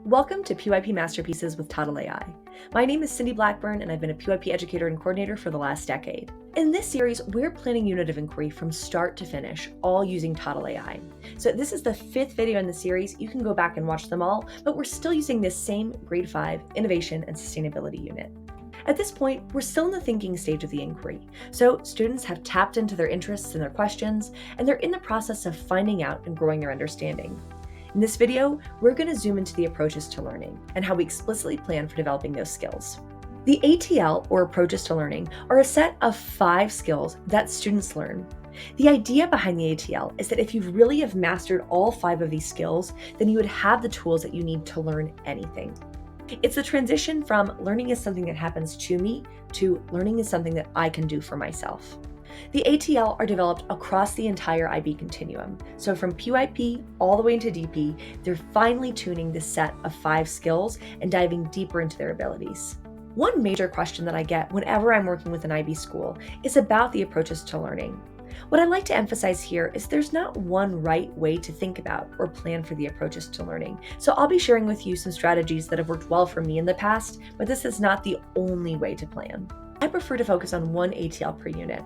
Welcome to PYP Masterpieces with Toddle AI. My name is Cindy Blackburn, and I've been a PYP educator and coordinator for the last decade. In this series, we're planning unit of inquiry from start to finish, all using Toddle AI. So this is the 5th video in the series. You can go back and watch them all, but we're still using this same Grade 5 Innovation and Sustainability unit. At this point, we're still in the thinking stage of the inquiry, so students have tapped into their interests and their questions, and they're in the process of finding out and growing their understanding. In this video, we're going to zoom into the approaches to learning and how we explicitly plan for developing those skills. The ATL, or approaches to learning, are a set of 5 skills that students learn. The idea behind the ATL is that if you really have mastered all 5 of these skills, then you would have the tools that you need to learn anything. It's the transition from learning is something that happens to me to learning is something that I can do for myself. The ATL are developed across the entire IB continuum. So from PYP all the way into DP, they're finely tuning this set of 5 skills and diving deeper into their abilities. One major question that I get whenever I'm working with an IB school is about the approaches to learning. What I'd like to emphasize here is there's not one right way to think about or plan for the approaches to learning. So I'll be sharing with you some strategies that have worked well for me in the past, but this is not the only way to plan. I prefer to focus on one ATL per unit.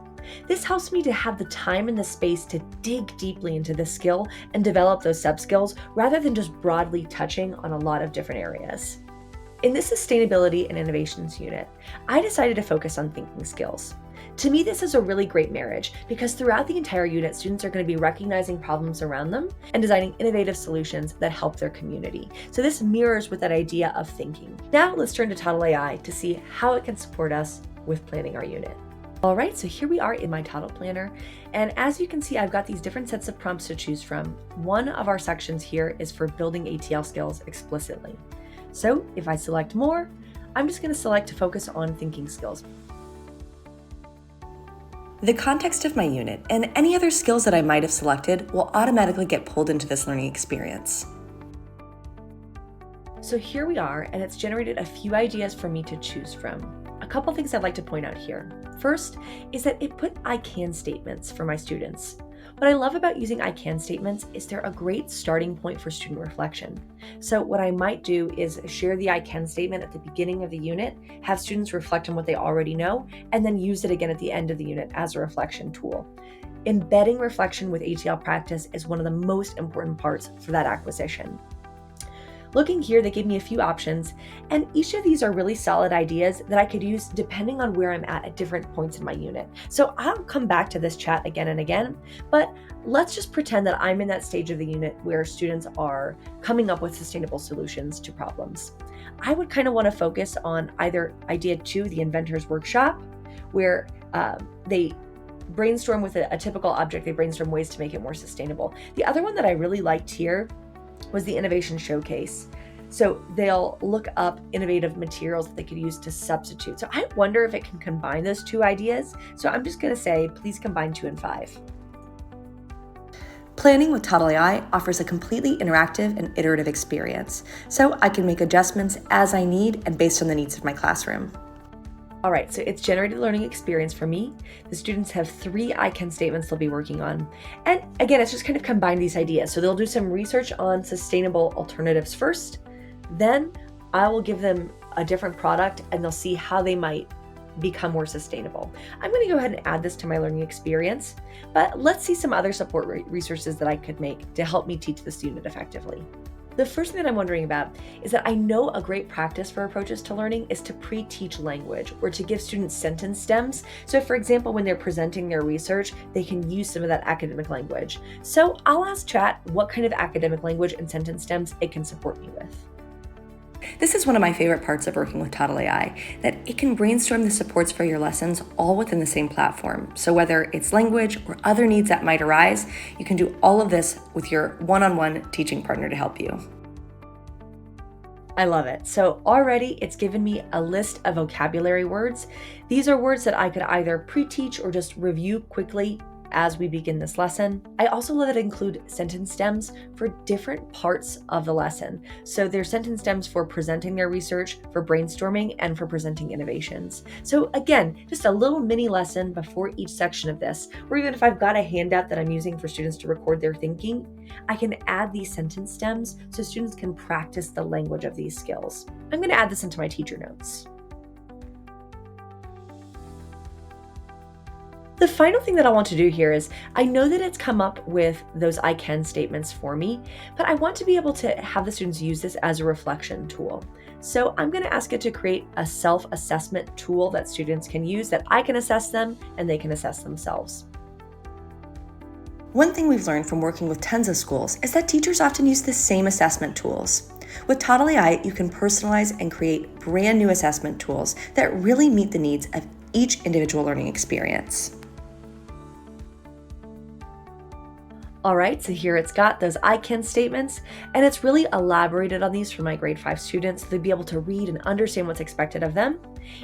This helps me to have the time and the space to dig deeply into the skill and develop those sub-skills rather than just broadly touching on a lot of different areas. In this Sustainability and Innovations unit, I decided to focus on thinking skills. To me, this is a really great marriage because throughout the entire unit, students are going to be recognizing problems around them and designing innovative solutions that help their community. So this mirrors with that idea of thinking. Now let's turn to Toddle AI to see how it can support us with planning our unit. All right, so here we are in my Toddle Planner. And as you can see, I've got these different sets of prompts to choose from. One of our sections here is for building ATL skills explicitly. So if I select more, I'm just going to select to focus on thinking skills. The context of my unit and any other skills that I might have selected will automatically get pulled into this learning experience. So here we are, and it's generated a few ideas for me to choose from. A couple things I'd like to point out here. First is that it put I can statements for my students. What I love about using I can statements is they're a great starting point for student reflection. So what I might do is share the I can statement at the beginning of the unit, have students reflect on what they already know, and then use it again at the end of the unit as a reflection tool. Embedding reflection with ATL practice is one of the most important parts for that acquisition. Looking here, they gave me a few options, and each of these are really solid ideas that I could use depending on where I'm at different points in my unit. So I'll come back to this chat again and again, but let's just pretend that I'm in that stage of the unit where students are coming up with sustainable solutions to problems. I would kind of want to focus on either idea 2, the inventor's workshop, where they brainstorm with a typical object, they brainstorm ways to make it more sustainable. The other one that I really liked here was the innovation showcase. So they'll look up innovative materials that they could use to substitute. So I wonder if it can combine those 2 ideas. So I'm just going to say, please combine 2 and 5. Planning with Toddle AI offers a completely interactive and iterative experience. So I can make adjustments as I need and based on the needs of my classroom. All right, so it's generated a learning experience for me. The students have 3 I can statements they'll be working on. And again, it's just kind of combined these ideas. So they'll do some research on sustainable alternatives first. Then I will give them a different product and they'll see how they might become more sustainable. I'm going to go ahead and add this to my learning experience, but let's see some other support resources that I could make to help me teach the student effectively. The first thing that I'm wondering about is that I know a great practice for approaches to learning is to pre-teach language or to give students sentence stems. So for example, when they're presenting their research, they can use some of that academic language. So I'll ask chat what kind of academic language and sentence stems it can support me with. This is one of my favorite parts of working with Toddle AI, that it can brainstorm the supports for your lessons all within the same platform. So whether it's language or other needs that might arise, you can do all of this with your one-on-one teaching partner to help you. I love it. So already it's given me a list of vocabulary words. These are words that I could either pre-teach or just review quickly as we begin this lesson. I also love that it include sentence stems for different parts of the lesson. So there's sentence stems for presenting their research, for brainstorming, and for presenting innovations. So again, just a little mini lesson before each section of this, or even if I've got a handout that I'm using for students to record their thinking, I can add these sentence stems so students can practice the language of these skills. I'm going to add this into my teacher notes. The final thing that I want to do here is, I know that it's come up with those I can statements for me, but I want to be able to have the students use this as a reflection tool. So I'm going to ask it to create a self-assessment tool that students can use, that I can assess them and they can assess themselves. One thing we've learned from working with tons of schools is that teachers often use the same assessment tools. With Toddle AI, you can personalize and create brand new assessment tools that really meet the needs of each individual learning experience. All right, so here it's got those I can statements, and it's really elaborated on these for my grade 5 students so they'd be able to read and understand what's expected of them.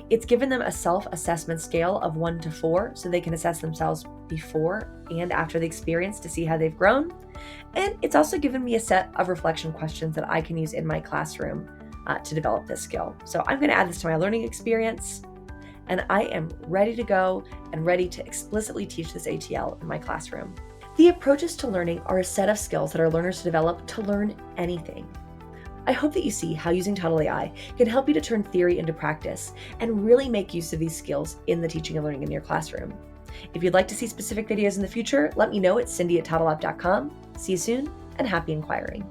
It's given them a self-assessment scale of 1 to 4 so they can assess themselves before and after the experience to see how they've grown. And it's also given me a set of reflection questions that I can use in my classroom to develop this skill. So I'm going to add this to my learning experience, and I am ready to go and ready to explicitly teach this ATL in my classroom. The approaches to learning are a set of skills that our learners develop to learn anything. I hope that you see how using Toddle AI can help you to turn theory into practice and really make use of these skills in the teaching and learning in your classroom. If you'd like to see specific videos in the future, let me know at cindy@toddleup.com. See you soon, and happy inquiring.